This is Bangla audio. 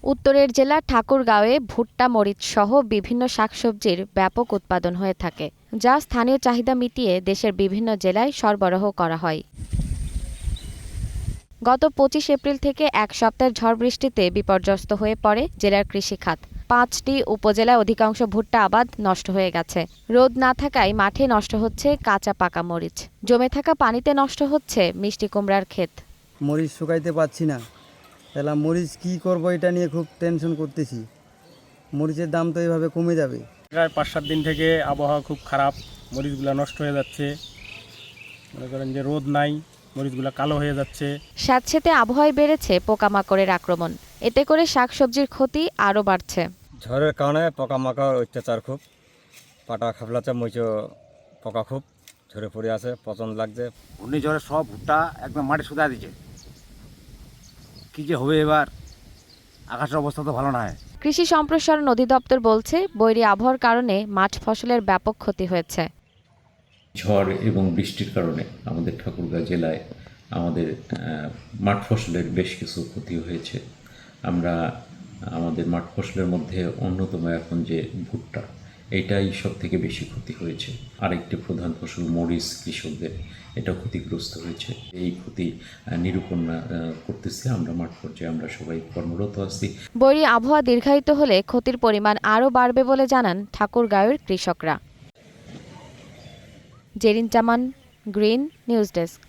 উত্তরের জেলা ঠাকুরগাঁওয়ে ভুট্টা, মরিচ সহ বিভিন্ন শাকসবজির ব্যাপক উৎপাদন হয়ে থাকে, যা স্থানীয় চাহিদা মিটিয়ে দেশের বিভিন্ন জেলায় সরবরাহ করা হয়। গত ২৫ এপ্রিল থেকে এক সপ্তাহের ঝড় বৃষ্টিতে বিপর্যস্ত হয়ে পড়ে জেলার কৃষিখাত। ৫টি উপজেলায় অধিকাংশ ভুট্টা আবাদ নষ্ট হয়ে গেছে। রোদ না থাকায় মাঠে নষ্ট হচ্ছে কাঁচা পাকা মরিচ, জমে থাকা পানিতে নষ্ট হচ্ছে মিষ্টি কুমড়ার ক্ষেত। মরিচ শুকাইতে পারছি না, তাহলে মরিচ কি করব এটা নিয়ে খুব টেনশন করতেছি। মরিচের দাম তো এইভাবে কমে যাবে। প্রায় ৫-৭ দিন থেকে আবহাওয়া খুব খারাপ, মরিচগুলো নষ্ট হয়ে যাচ্ছে। মনে করেন যে রোদ নাই, মরিচগুলো কালো হয়ে যাচ্ছে। স্যাঁতসেঁতে আবহাওয়ায় বেড়েছে পোকামাকড়ের আক্রমণ, এতে করে শাকসবজির ক্ষতি আরও বাড়ছে। ঝড়ের কারণে পোকামাকড় অত্যাচার খুব, পাটা খাবলাচা মরিচ পোকা খুব ঝরে পড়ে আছে, পচন লাগছে। ঘূর্ণিঝড়ে সব ভুট্টা একদম মাটি শুধা দিচ্ছে। কী যে হবে এবার, আকাশের অবস্থা তো ভালো নয়। কৃষি সম্প্রসারণ অধিদপ্তর বলছে, বৈরী আবহাওয়ার কারণে মাঠ ফসলের ব্যাপক ক্ষতি হয়েছে। ঝড় এবং বৃষ্টির কারণে আমাদের ঠাকুরগাঁও জেলায় আমাদের মাঠ ফসলের বেশ কিছু ক্ষতি হয়েছে। আমরা আমাদের মাঠ ফসলের মধ্যে অন্যতম এখন যে ভুট্টা, এইটাই সব থেকে বেশি ক্ষতি হয়েছে। আরেকটি প্রধান ফসল মরিচ কৃষকদের, এটা ক্ষতিগ্রস্ত হয়েছে। এই ক্ষতি নিরূপণ করতেছি আমরা মাঠ পর্যায়ে, আমরা সবাই কর্মরত আছি। বৈরী আবহাওয়া দীর্ঘায়িত হলে ক্ষতির পরিমাণ আরও বাড়বে বলে জানান ঠাকুরগাঁওয়ের কৃষকরা। জেরিন জামান, গ্রিন নিউজ ডেস্ক।